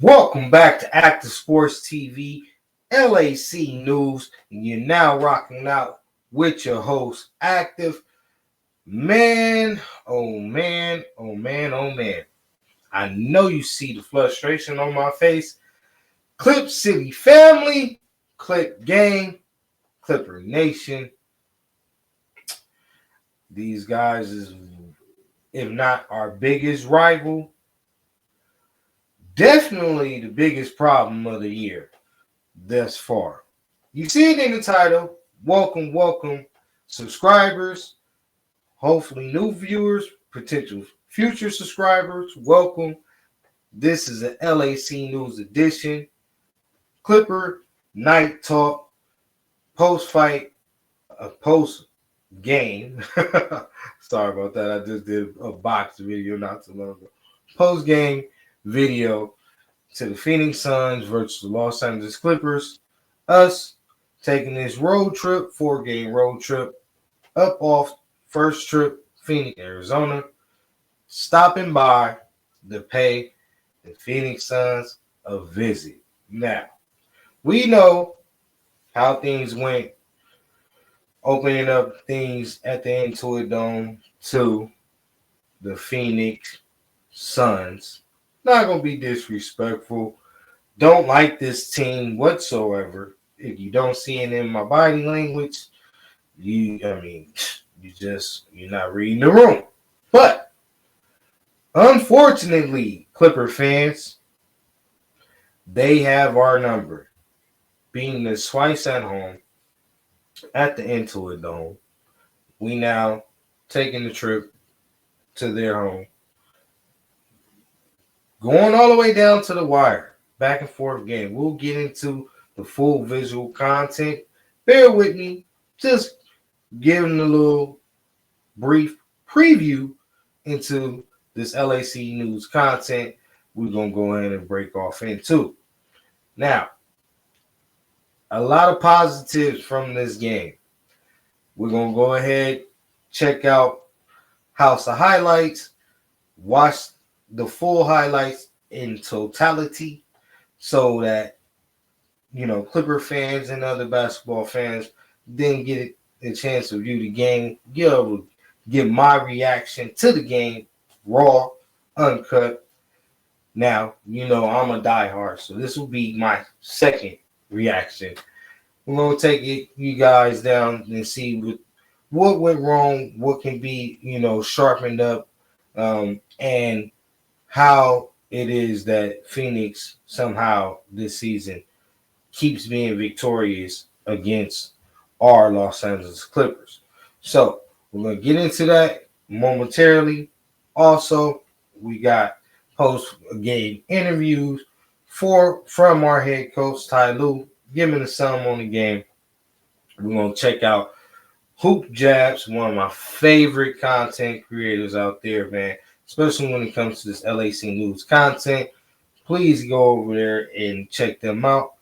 Welcome back to Active Sports TV, LAC News, and you're now rocking out with your host, Active. Man, oh man, oh man, oh man. I know you see the frustration on my face. Clip City family, Clip Gang, Clipper Nation. These guys is, if not our biggest rival, definitely the biggest problem of the year thus far. You see it in the title. Welcome, welcome, subscribers, hopefully new viewers, potential future subscribers. Welcome. This is an LAC News edition. Clipper Night Talk, post fight, post game. Sorry about that. I just did a box video not too long ago. Post game video to the Phoenix Suns versus the Los Angeles Clippers. Us taking this road trip, 4-game road trip, up off first trip, Phoenix, Arizona, stopping by to pay the Phoenix Suns a visit. Now, we know how things went, opening up things at the Intuit Dome to the Phoenix Suns. Not going to be disrespectful. Don't like this team whatsoever. If you don't see it in my body language, you're not reading the room. But unfortunately, Clipper fans, they have our number. Being this twice at home at the Intuit Dome, we now taking the trip to their home. Going all the way down to the wire, back and forth game. We'll get into the full visual content. Bear with me, just giving a little brief preview into this LAC News content we're going to go ahead and break off into. Now, a lot of positives from this game. We're going to go ahead, check out House of Highlights, watch the full highlights in totality so that, Clipper fans and other basketball fans didn't get a chance to view the game, give my reaction to the game, raw, uncut. Now, I'm a diehard, so this will be my second reaction. We're going to take you guys down and see what went wrong, what can be, sharpened up, and how it is that Phoenix somehow this season keeps being victorious against our Los Angeles Clippers. So we're going to get into that momentarily. Also, we got post-game interviews from our head coach, Ty Lue, giving us some on the game. We're going to check out Hoop Jabs, one of my favorite content creators out there, man, especially when it comes to this LAC News content. Please go over there and check them out.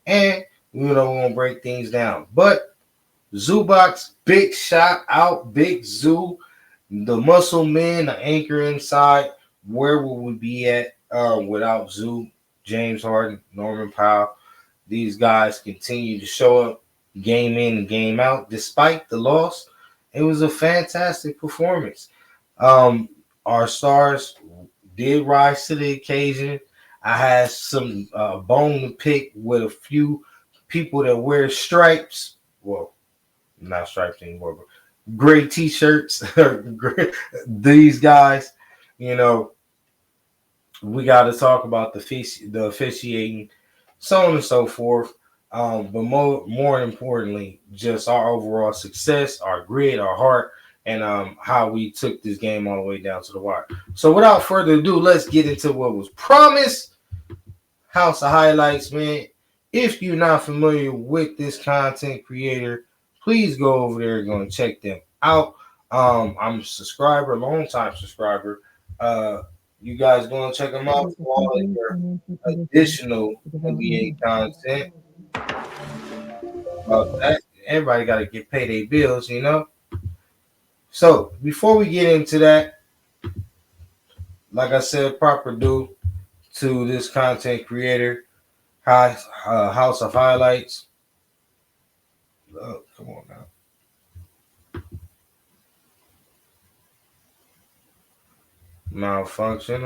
And, we're going to break things down. But Zubac, big shout out, Big Zoo, the muscle man, the anchor inside. Where will we be at without Zoo, James Harden, Norman Powell? These guys continue to show up game in and game out. Despite the loss, it was a fantastic performance. Our stars did rise to the occasion. I had some bone to pick with a few people that wear stripes. Well, not stripes anymore, but gray T-shirts. These guys, we got to talk about the officiating, so on and so forth. But more importantly, just our overall success, our grit, our heart, and how we took this game all the way down to the wire. So without further ado, let's get into what was promised. House of Highlights, man. If you're not familiar with this content creator, please go over there and go and check them out. I'm a subscriber, long-time subscriber. You guys go and check them out for all of your additional NBA content. About that, everybody got to get paid their bills, So before we get into that, like I said, proper due to this content creator, House of Highlights. Oh, come on now. Malfunction.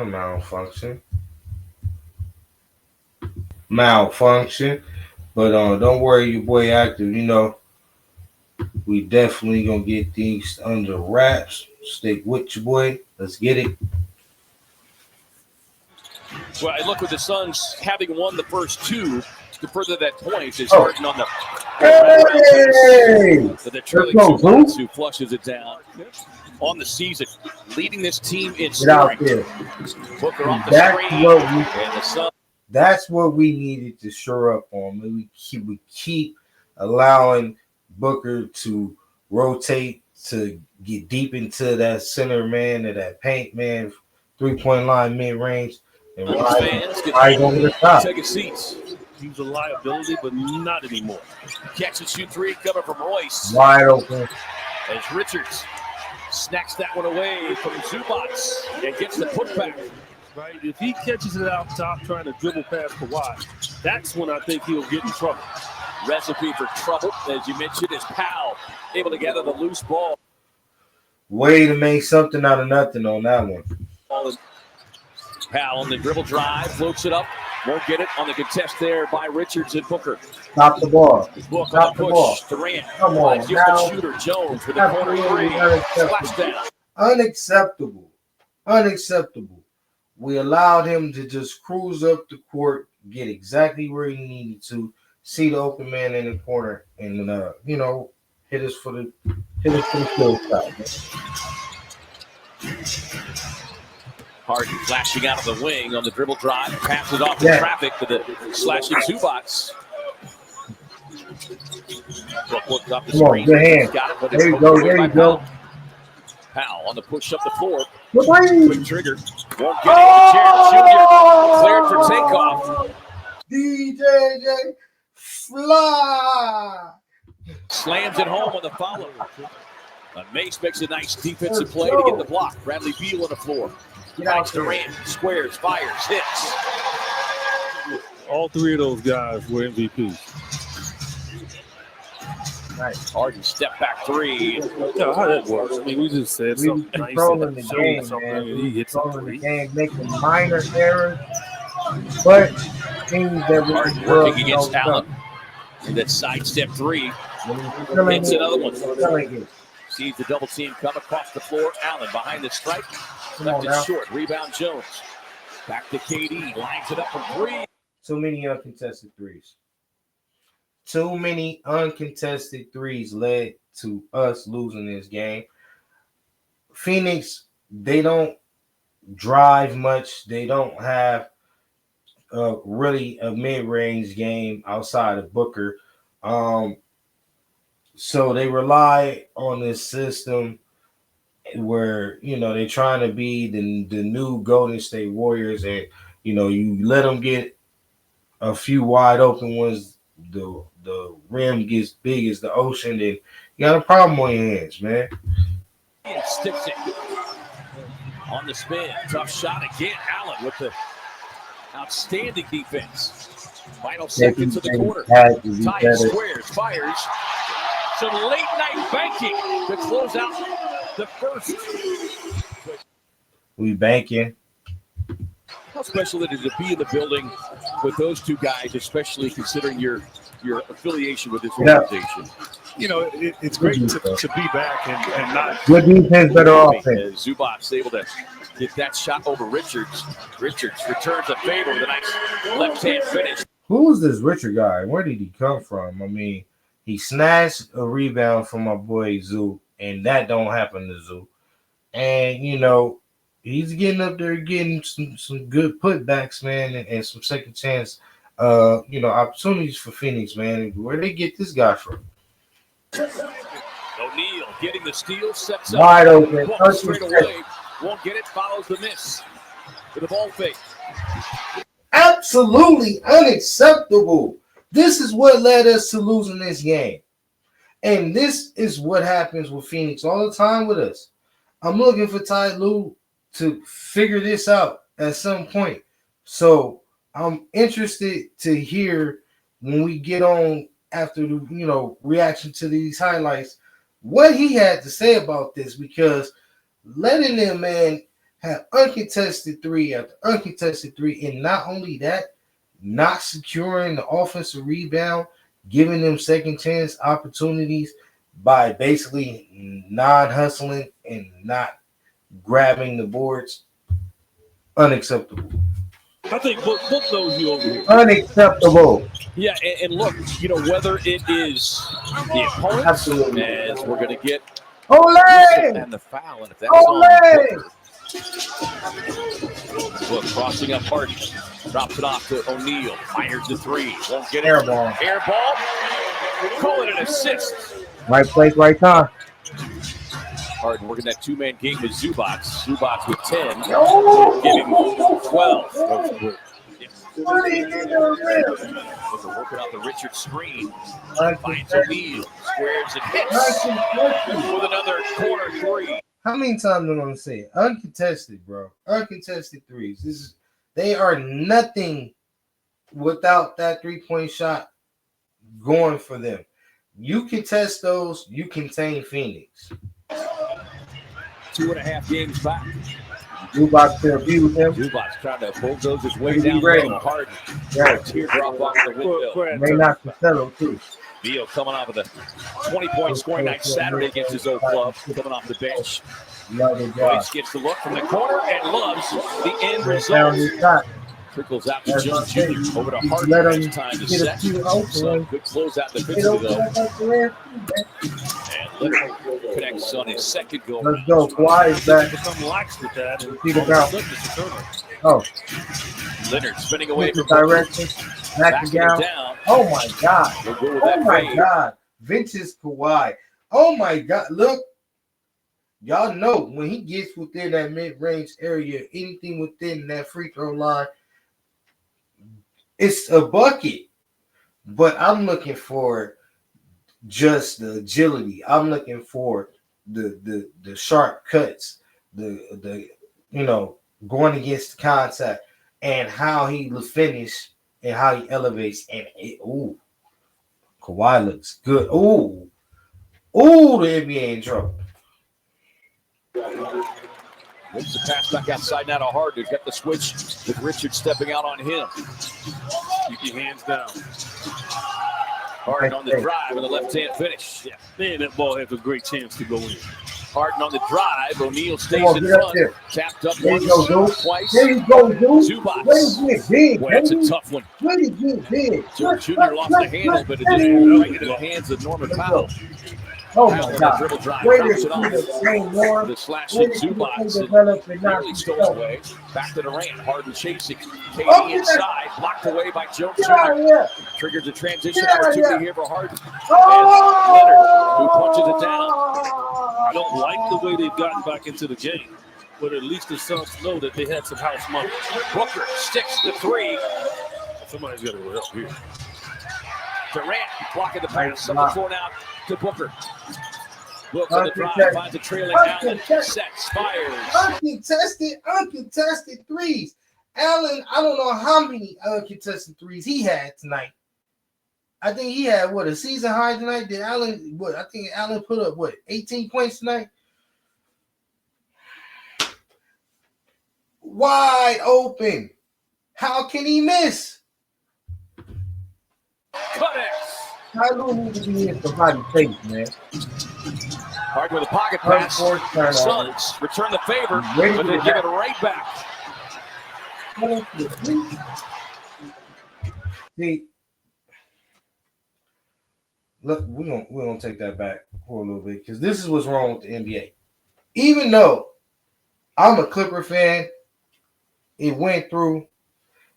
But don't worry, your boy active. You know, we definitely gonna get things under wraps. Stick with your boy. Let's get it. Well, I look with the Suns having won the first two to further that point is starting on the the trailing Zubac, who flushes it down on the season, leading this team in scoring. Booker off the screen, and the Suns. That's what we needed to shore up on. We keep allowing Booker to rotate to get deep into that center man or that paint man, 3-point line mid range, and right over the top. Take a seat. He's a liability, but not anymore. Catch and shoot three coming from Royce. Wide open. As Richards snacks that one away from Zubac and gets the putback. Right? If he catches it out top trying to dribble past Kawhi, that's when I think he'll get in trouble. Recipe for trouble, as you mentioned, is Powell able to gather the loose ball. Way to make something out of nothing on that one. Powell on the dribble drive, floats it up, won't get it on the contest there by Richards and Booker. Stop the ball. Stop the ball. Durant. Come on now. The shooter Jones with the corner three. Splash down. Unacceptable. We allowed him to just cruise up the court, get exactly where he needed to, see the open man in the corner, and hit us for the kill shot. Harden flashing out of the wing on the dribble drive, passes off the traffic to the slashing Zubac. Look up the screen. Good hand. Got it, but there you go. Powell on the push up the floor. Quick trigger. Won't get it. Jared Jr. cleared for takeoff. DJ Fly. Slams it home on the follow. Mace makes a nice defensive play to get the block. Bradley Beal on the floor. Finds Durant, squares, fires, hits. All three of those guys were MVPs. Nice. Harden step back three. Yeah, how that works. I mean, we just said something nice. Controlling the game, man. He hits controlling the game, making minor errors, but things that we working against Allen. And that sidestep three. Hits another one. Sees the double team come across the floor. Allen behind the stripe. Left it short. Rebound Jones. Back to KD. Lines it up from three. Too many uncontested threes. Too many uncontested threes led to us losing this game. Phoenix, they don't drive much. They don't have really a mid-range game outside of Booker. So they rely on this system where, they're trying to be the new Golden State Warriors, and, you let them get a few wide open ones, the rim gets big as the ocean, then you got a problem on your hands, man. Sticks it on the spin. Tough shot again. Allen with the outstanding defense. Final seconds to the corner. Tight squares, fires. Some late night banking to close out the first. We banking. How special it is to be in the building with those two guys, especially considering your affiliation with this organization. It's great to be back and not good defense, better offense. Zubac able to get that shot over Richards. Richards returns a favor with a nice left-hand finish. Who's this Richard guy? Where did he come from? I mean, he snatched a rebound from my boy Zoo, and that don't happen to Zoo. And, he's getting up there, getting some good putbacks, man, and some second chance, opportunities for Phoenix, man. Where they get this guy from? O'Neal getting the steal, sets up. Wide open. Straight away. Won't get it, follows the miss. With a ball fake. Absolutely unacceptable. This is what led us to losing this game. And this is what happens with Phoenix all the time with us. I'm looking for Ty Lue to figure this out at some point. So I'm interested to hear when we get on after the reaction to these highlights what he had to say about this, because letting them man have uncontested three after uncontested three, and not only that, not securing the offensive rebound, giving them second chance opportunities by basically non-hustling and not grabbing the boards, unacceptable. I think book knows you over here. Unacceptable. Yeah, and look, whether it is the opponents, Absolutely. as we're going to get Ole! and the foul, and if that's on Booker. Look, crossing up Hardy, drops it off to O'Neal, fires the three, won't get it. Air ball. Air ball, call it an assist. Right place, right time. Harden working that two-man game with Zubac. Zubac with 10, giving 12. Working out the Richard screen. Finds O'Neal, squares and hits with another corner three. How many times am I going to say it? Uncontested, bro. Uncontested threes. They are nothing without that three-point shot going for them. You contest those, you contain Phoenix. 2.5 games back. Zubac to abuse him. Zubac trying to bulldoze his way down low. Harden. Yeah. Teardrop off the window. May not settle too. Beal coming off of the 20-point scoring night Saturday against his old club, coming off the bench. Royce gets the look from the corner and loves the end result. Trickles out to Jones Jr. over to Harden. It's time to set. So good closeout defensively though. And Leonard connects on his second goal. Let's go. Kawhi is back. Become lax with that. And See the bounce. Oh. Leonard spinning away from direction. Back down. Oh my God. Oh my God. Vintage Kawhi. Oh my God. Look. Y'all know when he gets within that mid-range area, anything within that free throw line, it's a bucket. But I'm looking for just the agility. I'm looking for the sharp cuts, the going against the contact, and how he will finish and how he elevates. And Kawhi looks good. The NBA in trouble. Moves the pass back outside now to Harden. Got the switch with Richard stepping out on him. Keep your hands down. Harden on the drive and the left-hand finish. Yeah, man, that ball has a great chance to go in. Harden on the drive. O'Neal stays in front. Tapped up once, twice. There you go, dude. Zubac. Boy, that's a tough one. Jr. lost the handle, but it didn't right into the hands of Norman Powell. Oh my God! Dribble drive, Way to drops see it off. the same Norm. The slash hit Zubac and nearly stole away. Back to Durant. Harden chasing. KD inside. Blocked away by Jones Jr. Triggers a transition opportunity here for Harden. And Leonard, who punches it down. I don't like the way they've gotten back into the game, but at least the Suns know that they had some house money. Booker sticks the three. Somebody's got to go help here. Durant blocking the pass on the floor now to Booker. Look for the drive, finds a trailing Allen, sets, fires. Uncontested threes. Allen, I don't know how many uncontested threes he had tonight. I think he had a season high tonight. Did Allen I think Allen put up 18 points tonight? Wide open. How can he miss? Connects. Tyler needs to be in somebody's face, man. Harden with a pocket pass. Suns return the favor, but they give it right back. See, look, we're gonna take that back for a little bit because this is what's wrong with the NBA. Even though I'm a Clipper fan, it went through.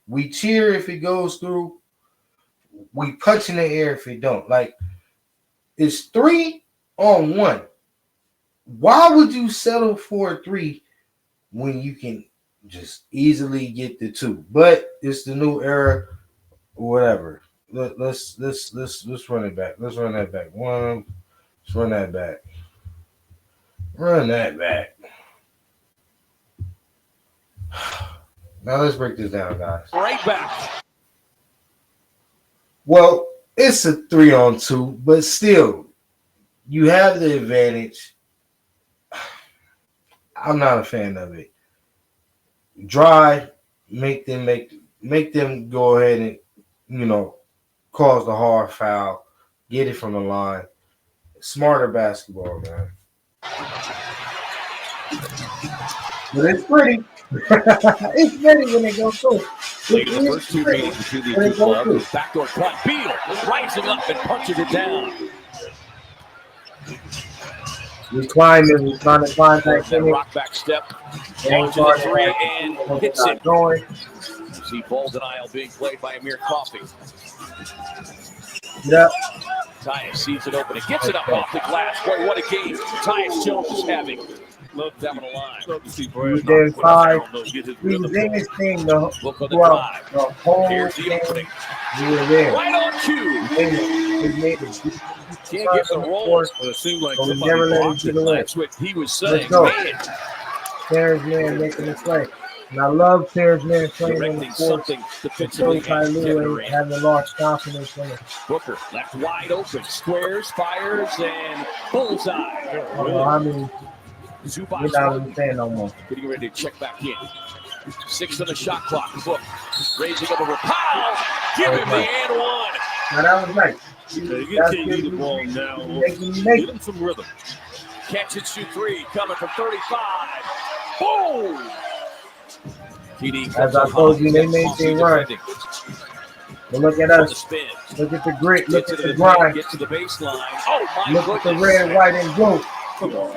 We cheer if it goes through. We punch in the air if it don't. Like, it's 3-on-1. Why would you settle for a 3 when you can just easily get the 2? But it's the new era, whatever. Let's run it back. Let's run that back. Let's run that back. Run that back. Now let's break this down, guys. Right back. Well, it's a 3-on-2, but still, you have the advantage. I'm not a fan of it. Drive, make them go ahead and, cause the hard foul, get it from the line. Smarter basketball, man. But it's pretty. It's pretty when it goes through. Late in the first two meetings between these two clubs. Backdoor cut. Beal rising up and punches it down. We're climbing. We're trying to find that rock back step. Launches the three and hits it. Going. You see ball denial being played by Amir Coffey. Yep. Tyus sees it open. It gets it up off the glass. Boy, what a game Tyus Jones is having. Love down the line. Love to see Brad. He was in his thing the whole Here's the opening. He was there. Right on cue. He made it. Can't get the roll. It seemed like we never let him get away. That's what he was saying. Terrence Mann making the play. And I love Terrence Mann playing in the court. Defensively, having lost confidence in it. Booker left wide open. Squares, fires, and bullseye. I mean, Zubac you're not understanding no more. getting ready to check back in. 6 on the shot clock. Book raising up over Powell. Give him the and one. Now that was nice. You can't get the ball now. Get him some rhythm. Catch and shoot three coming from 35. Boom! TD as I told you, they made things run. But look at us. Look at the grit. Look at the grind. Get to the baseline. Oh my Look goodness. at the red, white, and blue. Come on.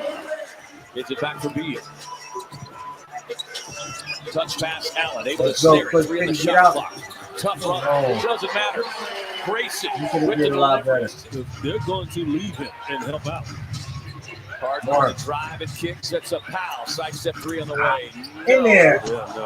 Gets it back for Beal. Touch pass, Allen. Able to snare it. 3 on the shot clock. Tough run. It doesn't matter. Grayson. With the line. They're going to leave him and help out. Hard drive and kick. Sets up Powell. Side step 3 on the way. In there.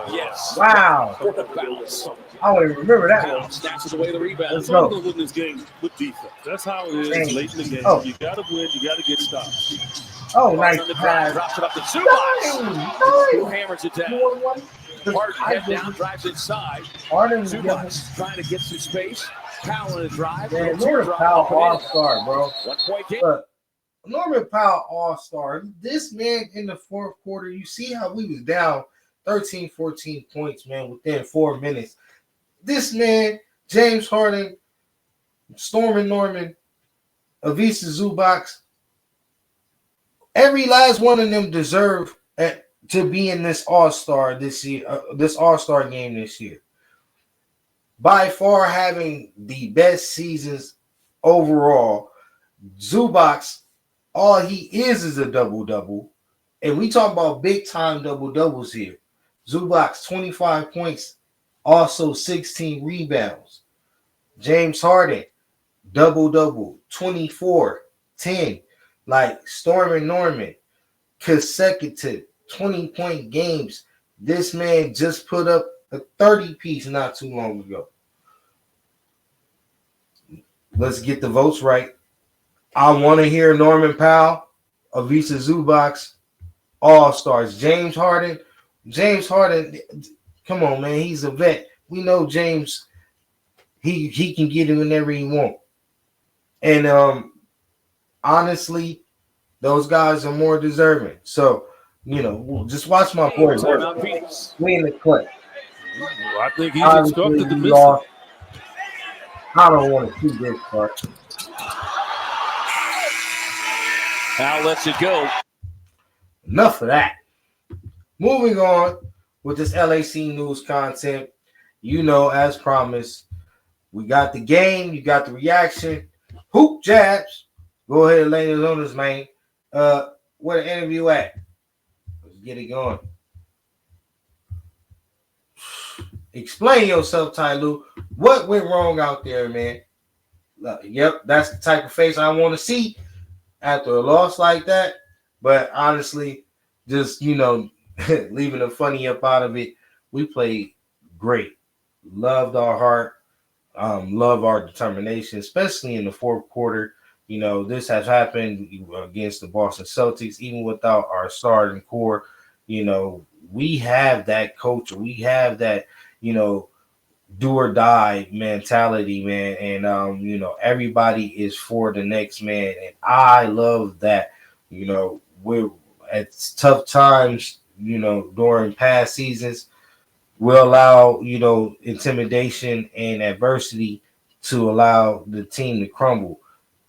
Yes. Wow. Bounce. I don't even remember that one. Powell snatches away the rebound. That's how to win this game with defense. That's how it is late in the game. Oh. You got to win. You got to get stops. Oh, nice On the drive, pass. drops it up to Zubac. Who hammers it down. Harden Harden head down, drives inside. Zubac trying to get some space. Powell in the drive. Man, Norman Powell all-star, bro. 1 point game. Look, Norman Powell all-star. This man in the fourth quarter, you see how we was down 13, 14 points, man, within 4 minutes. This man, James Harden, Stormin Norman, Avisa Zubac, every last one of them deserve to be in this all-star this year, this all-star game this year. By far having the best seasons overall. Zubac, all he is a double-double. And we talk about big-time double-doubles here. Zubac, 25 points, also 16 rebounds. James Harden, double-double, 24, 10. Like Stormin Norman, consecutive 20-point games. This man just put up a 30-piece not too long ago. Let's get the votes right. I want to hear Norman Powell, Avisa Zubac, all-stars. James Harden, come on, man. He's a vet. We know James, he can get him whenever he wants. And honestly, those guys are more deserving. So, just watch my boy work. We in the clip. I think he's instructed to miss it. I don't want to see this part. Now lets it go. Enough of that. Moving on with this LAC news content. As promised, we got the game. You got the reaction. Hoop jabs. Go ahead and lay this on us, man. Where the interview at? Let's get it going. Explain yourself, Ty Lue. What went wrong out there, man? Yep, that's the type of face I want to see after a loss like that. But honestly, just, leaving the funny up out of it, we played great. Loved our heart. Love our determination, especially in the fourth quarter. This has happened against the Boston Celtics, even without our starting core. We we have that culture. We have that, do or die mentality, man. And everybody is for the next man. And I love that. We're at tough times, during past seasons, we'll allow, intimidation and adversity to allow the team to crumble.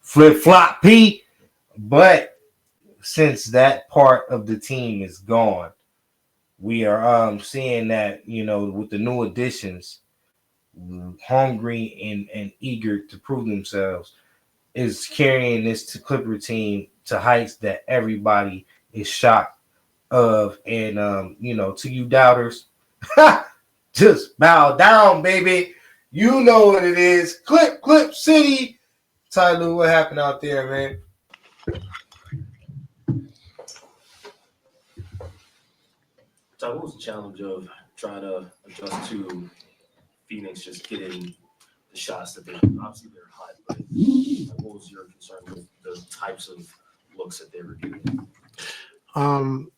Flip flop P. But since that part of the team is gone, we are seeing that, with the new additions, hungry and eager to prove themselves, is carrying this Clipper team to heights that everybody is shocked of. And to you doubters, just bow down, baby. You know what it is. Clip City. Tyler, what happened out there, man? So what was the challenge of trying to adjust to Phoenix just getting the shots that obviously they're hot, but what was your concern with the types of looks that they were getting?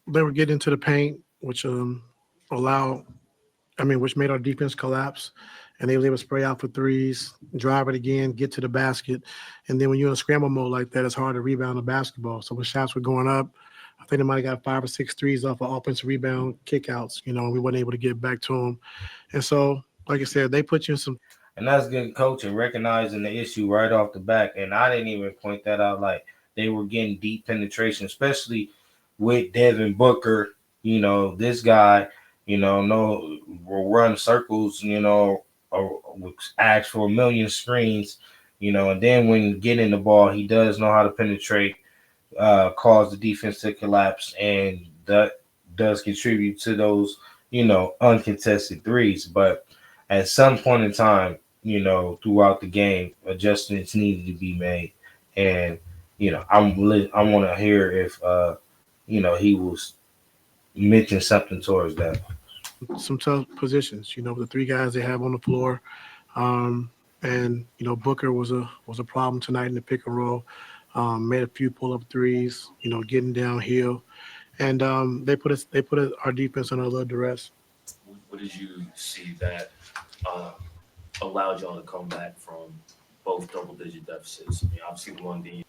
They were getting into the paint, which which made our defense collapse, and they were able to spray out for threes, drive it again, get to the basket, and then when you're in a scramble mode like that, it's hard to rebound the basketball. So when shots were going up, I think they might have got 5 or 6 threes off of offensive rebound kickouts, and we weren't able to get back to them. And so, like I said, they put you in some. And that's good coaching, recognizing the issue right off the back. And I didn't even point that out. Like, they were getting deep penetration, especially with Devin Booker. This guy, will run circles, or ask for a million screens, and then when getting the ball, he does know how to penetrate, cause the defense to collapse, and that does contribute to those, uncontested threes. But at some point in time, throughout the game, adjustments needed to be made. And, I want to hear if, he was mention something towards that. Some tough positions, the 3 guys they have on the floor. And Booker was a problem tonight in the pick and roll. Made a few pull-up threes, getting downhill. And they put our defense under a little duress. What did you see that allowed y'all to come back from both double-digit deficits? I mean, obviously the one being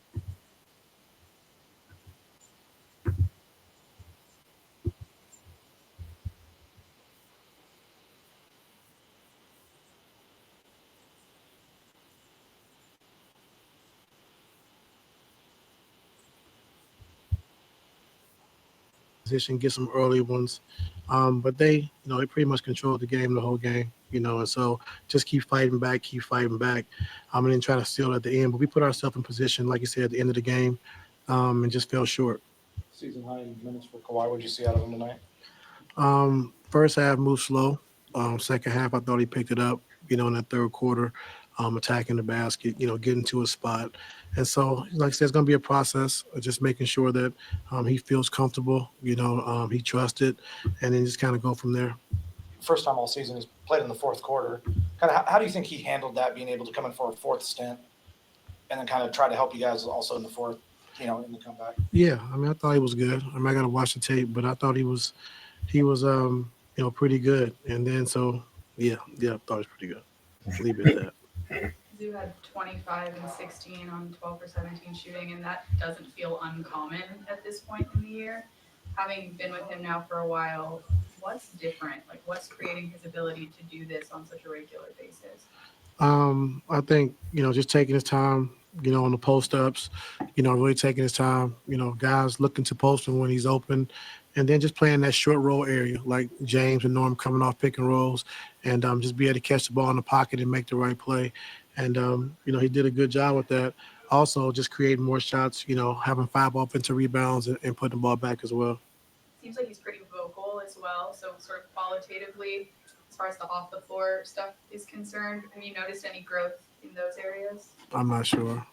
position, get some early ones. But they pretty much controlled the game the whole game, and so just keep fighting back. And then try to steal at the end. But we put ourselves in position, like you said, at the end of the game, and just fell short. Season high minutes for Kawhi. What did you see out of him tonight? First half moved slow. Second half, I thought he picked it up, in that third quarter, attacking the basket, getting to a spot. And so, like I said, it's going to be a process of just making sure that he feels comfortable, he trusted, and then just kind of go from there. First time all season, he's played in the fourth quarter. Kind of, how do you think he handled that, being able to come in for a fourth stint and then kind of try to help you guys also in the fourth, in the comeback? Yeah, I thought he was good. I got to watch the tape, but I thought he was pretty good. And then so, I thought it was pretty good. Leave it at that. Zoo had 25 and 16 on 12 for 17 shooting, and that doesn't feel uncommon at this point in the year. Having been with him now for a while, what's different? Like, what's creating his ability to do this on such a regular basis? I think, just taking his time, on the post-ups, really taking his time, guys looking to post him when he's open, and then just playing that short roll area, like James and Norm coming off pick and rolls, and just be able to catch the ball in the pocket and make the right play. And, he did a good job with that. Also, just creating more shots, having 5 offensive rebounds and putting the ball back as well. Seems like he's pretty vocal as well, so sort of qualitatively, as far as the off-the-floor stuff is concerned, have you noticed any growth in those areas? I'm not sure.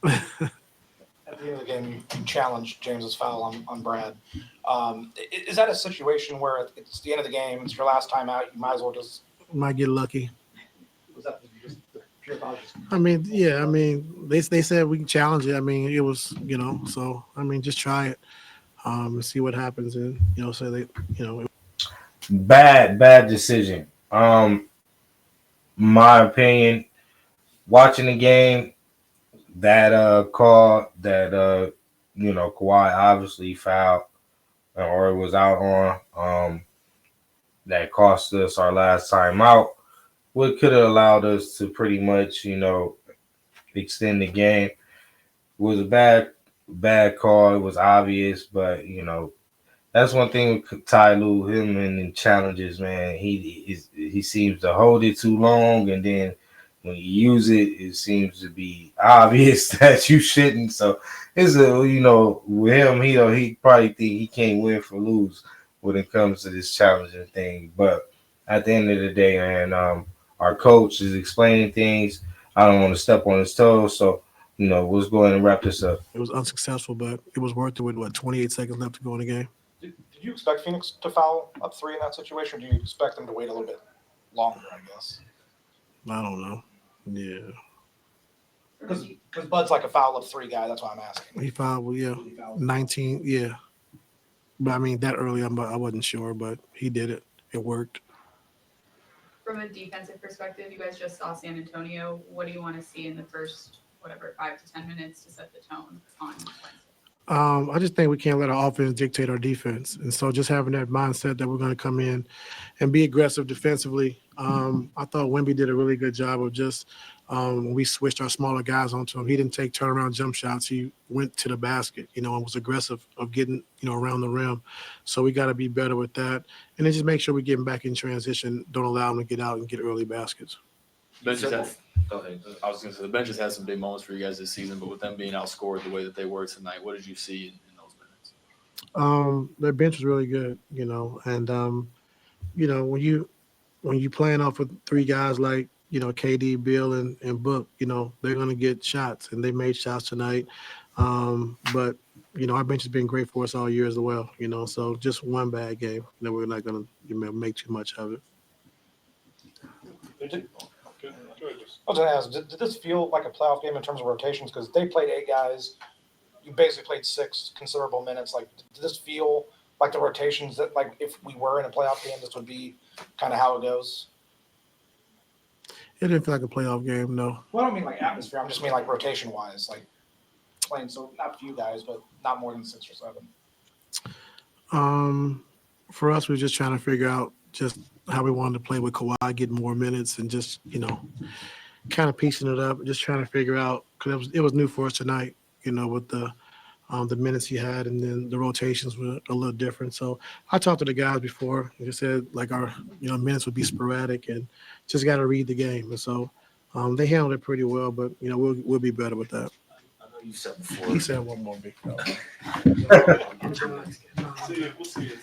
At the end of the game, you challenged James's foul on Brad. Is that a situation where it's the end of the game, it's your last time out, you might as well just – Might get lucky. Was that just the pure foul? They said we can challenge it. It was, so, just try it and see what happens. And, so they, Bad decision. My opinion, watching the game, that call that Kawhi obviously fouled or was out on that cost us our last time out. What could have allowed us to pretty much, extend the game. It was a bad call. It was obvious, but that's one thing with Ty Lue, him and the challenges, man. He seems to hold it too long, and then when you use it, it seems to be obvious that you shouldn't. So it's with him, he probably think he can't win for lose when it comes to this challenging thing. But at the end of the day, man, our coach is explaining things. I don't want to step on his toes, so let's go ahead and wrap this up. It was unsuccessful, but it was worth it with 28 seconds left to go in the game. Did you expect Phoenix to foul up 3 in that situation? Or do you expect them to wait a little bit longer, I guess? I don't know. Yeah. Because Bud's like a foul up 3 guy. That's why I'm asking. He fouled, 19, yeah. But I mean, that early, I wasn't sure, but he did it. It worked. From a defensive perspective, you guys just saw San Antonio. What do you want to see in the first, 5 to 10 minutes to set the tone on Wednesday? I just think we can't let our offense dictate our defense. And so just having that mindset that we're going to come in and be aggressive defensively. I thought Wemby did a really good job of just when we switched our smaller guys onto him. He didn't take turnaround jump shots. He went to the basket, and was aggressive of getting, around the rim. So we got to be better with that. And then just make sure we get him back in transition. Don't allow him to get out and get early baskets. Benches go ahead. I was going to say the benches had some big moments for you guys this season, but with them being outscored the way that they were tonight, what did you see in those minutes? Their bench was really good, and when you playing off with 3 guys like KD, Bill, and Book, they're gonna get shots, and they made shots tonight. But our bench has been great for us all year as well. So just one bad game, we're not gonna make too much of it. I was going to ask, did this feel like a playoff game in terms of rotations? Because they played 8 guys. You basically played 6 considerable minutes. Like, did this feel like the rotations that, like, if we were in a playoff game, this would be kind of how it goes? It didn't feel like a playoff game, no. Well, I don't mean like atmosphere. I just mean like rotation-wise, like playing not few guys, but not more than 6 or 7. For us, we were just trying to figure out just how we wanted to play with Kawhi, getting more minutes, and just kind of piecing it up, just trying to figure out because it was new for us tonight, with the minutes he had, and then the rotations were a little different. So I talked to the guys before, and just said like our minutes would be sporadic, and just got to read the game. And so they handled it pretty well, but we'll be better with that. I know you said before. He said one more big fella. We'll see you.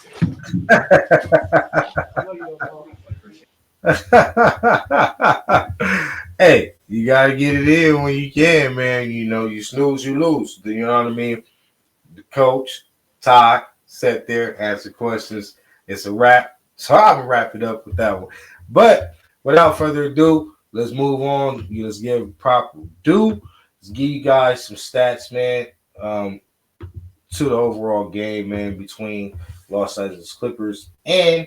Hey, you gotta get it in when you can, man. You snooze, you lose. You know what I mean? The coach, Todd, sat there, answer questions. It's a wrap. So I'm gonna wrap it up with that one. But without further ado, let's move on. Let's give proper due. Let's give you guys some stats, man. To the overall game, man, between Los Angeles Clippers and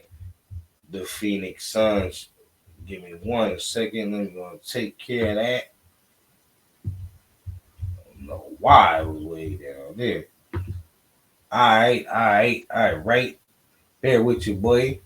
the Phoenix Suns. Give me 1 second. I'm going to take care of that. I don't know why it was way down there. All right. Bear with you, boy.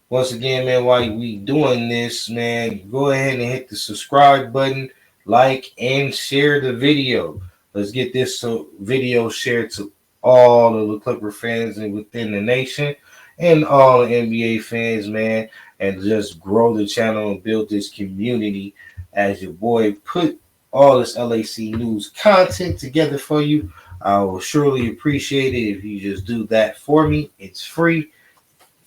Once again, man, while we doing this, man, go ahead and hit the subscribe button, like, and share the video. Let's get this video shared to all of the Clipper fans and within the nation and all the NBA fans, man, and just grow the channel and build this community as your boy put all this LAC news content together for you. I will surely appreciate it if you just do that for me. It's free.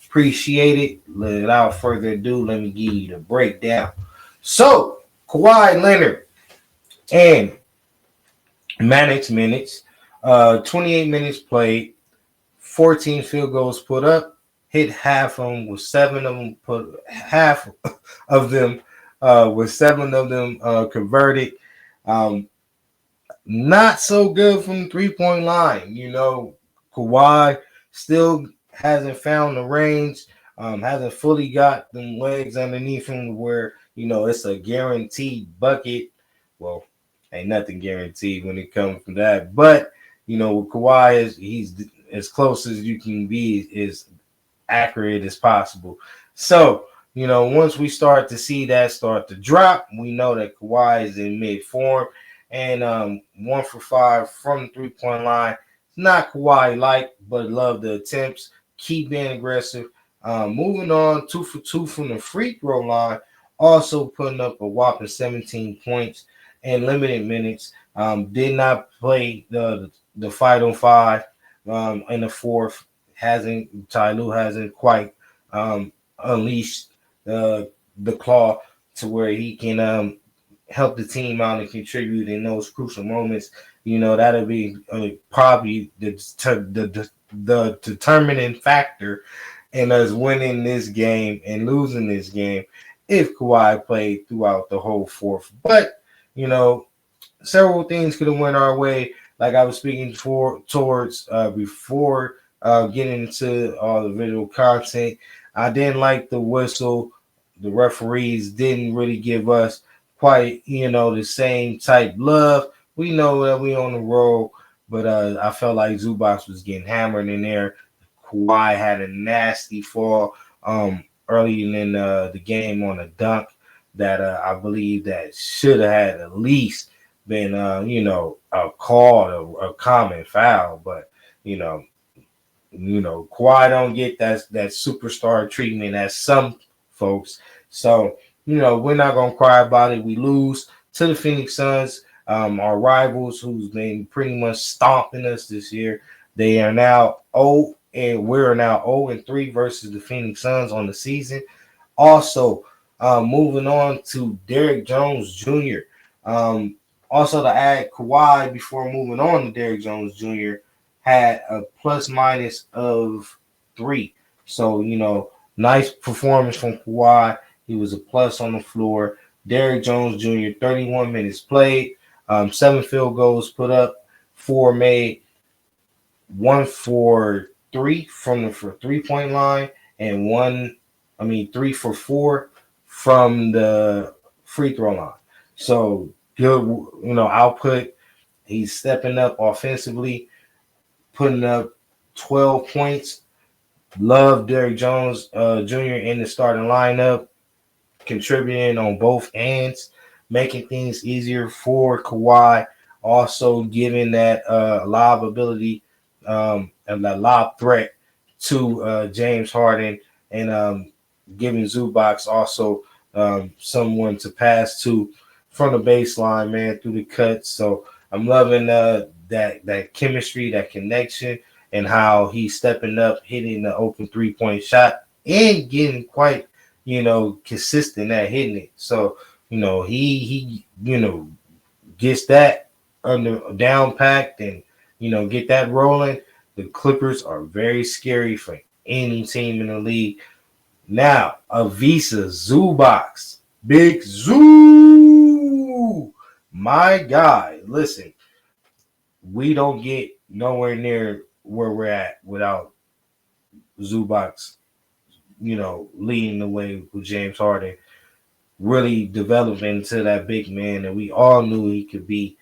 Appreciate it. Without further ado, let me give you the breakdown. So, Kawhi Leonard and managed minutes, 28 minutes played, 14 field goals put up, hit half of them with 7 of them converted. Not so good from the 3-point line. Kawhi still hasn't found the range, hasn't fully got them legs underneath him where, it's a guaranteed bucket. Well, ain't nothing guaranteed when it comes to that. But, with Kawhi, he's as close as you can be, is accurate as possible. So, once we start to see that start to drop, we know that Kawhi is in mid form. And 1 for 5 from the 3-point line. Not Kawhi like, but love the attempts. Keep being aggressive. Moving on, 2 for 2 from the free throw line. Also putting up a whopping 17 points in limited minutes. Did not play the 5-on-5 in the fourth. Ty Lue hasn't quite unleashed the claw to where he can help the team out and contribute in those crucial moments. That'll be probably the determining factor in us winning this game and losing this game if Kawhi played throughout the whole fourth. But, several things could have went our way, like I was speaking towards before getting into all the visual content. I didn't like the whistle. The referees didn't really give us quite, the same type love. We know that we on the road, but I felt like Zubac was getting hammered in there. Kawhi had a nasty fall early in the game on a dunk that I believe that should have had at least been, a call, a common foul. But, Kawhi don't get that superstar treatment as some folks. So, we're not going to cry about it. We lose to the Phoenix Suns, our rivals who's been pretty much stomping us this year. They are now 0, and we're now 0-3 versus the Phoenix Suns on the season. Also, moving on to Derrick Jones Jr. Also to add, Kawhi, before moving on to Derrick Jones Jr., had a plus-minus of 3. So, nice performance from Kawhi. He was a plus on the floor. Derrick Jones Jr., 31 minutes played, 7 field goals put up, 4 made, 1 for 3 from the 3-point line, and 3 for 4 from the free throw line. So good, output. He's stepping up offensively, putting up 12 points. Love Derrick Jones Jr. in the starting lineup, contributing on both ends, making things easier for Kawhi. Also giving that lob ability and that lob threat to James Harden, and giving Zubac also someone to pass to from the baseline, man, through the cuts. So I'm loving that chemistry, that connection, and how he's stepping up, hitting the open 3-point shot, and getting quite, consistent at hitting it. So, he gets that down packed and, get that rolling. The Clippers are very scary for any team in the league. Now, Avisa Zubac, Big Zoo, my guy. Listen, we don't get nowhere near where we're at without Zubac, leading the way with James Harden, really developing into that big man that we all knew he could be.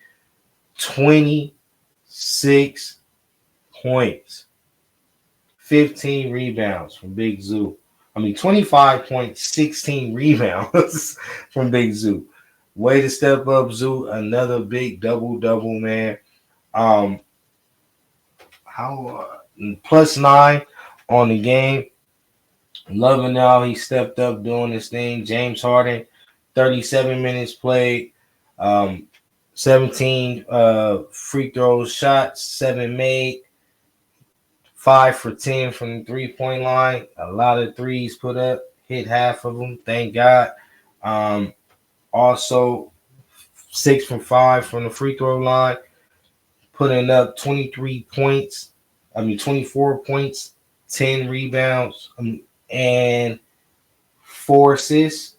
26 points, 15 rebounds from Big Zoo. 25 points, 16 rebounds from Big Zoo. Way to step up, Zoo. Another big double-double, man. +9 on the game. Loving how he stepped up doing this thing. James Harden, 37 minutes played, 17 free throws shots, 7 made, 5 for 10 from the 3-point line. A lot of threes put up, hit half of them, thank God. Also, 6 from 5 from the free throw line, putting up 24 points, 10 rebounds, and 4 assists.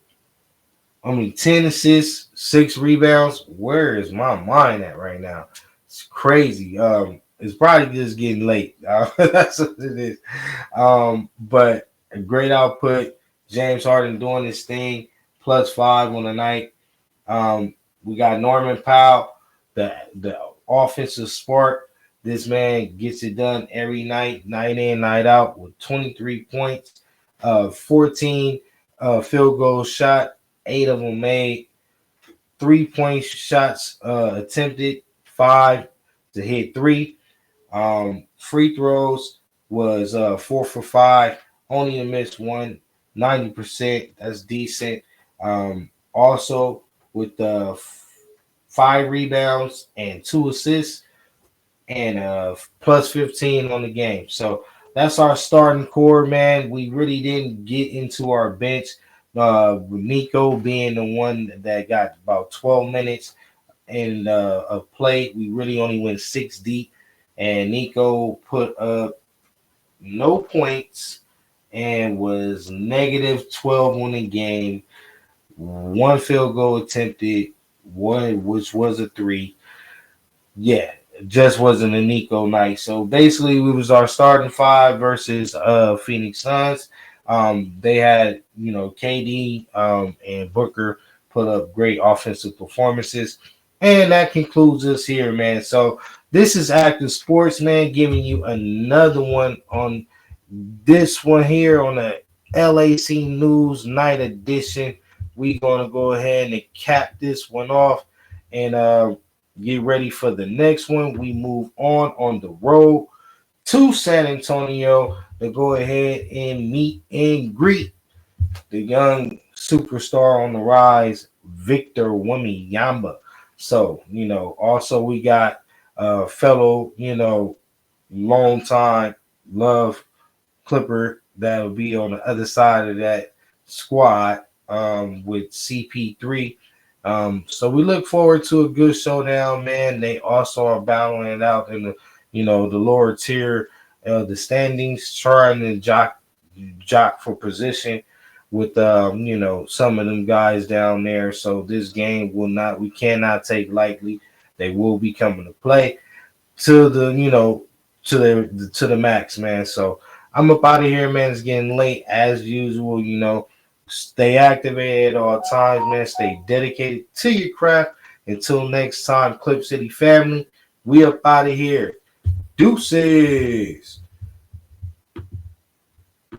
10 assists, 6 rebounds. Where is my mind at right now? It's crazy. It's probably just getting late. That's what it is. But a great output. James Harden doing his thing, +5 on the night. We got Norman Powell, the offensive spark. This man gets it done every night, night in, night out, with 23 points, 14 field goals shot, 8 of them made, 3-point shots attempted, 5 to hit 3. Free throws was 4 for 5, only to miss 1, 90%. That's decent. Also with 5 rebounds and 2 assists and +15 on the game. So that's our starting core, man. We really didn't get into our bench. With Nico being the one that got about 12 minutes in of play. We really only went 6 deep, and Nico put up no points and was -12 on the game. 1 field goal attempted, which was a 3. Yeah, it just wasn't a Nico night. So basically, it was our starting 5 versus Phoenix Suns. They had, KD and Booker put up great offensive performances. And that concludes us here, man. So this is Active Sports, man, giving you another one on this one here on the LAC News Night Edition. We're going to go ahead and cap this one off and get ready for the next one. We move on the road to San Antonio to go ahead and meet and greet the young superstar on the rise, Victor Wembanyama. So, also we got fellow, long time love Clipper that'll be on the other side of that squad with CP3. So we look forward to a good showdown, man. They also are battling it out in the, the lower tier, the standings, trying to jock for position with some of them guys down there. So this game we cannot take lightly. They will be coming to play to the to the max, man. So I'm up out of here, man. It's getting late as usual. Stay activated at all times, man. Stay dedicated to your craft. Until next time, Clip City family, we up out of here. Deuces.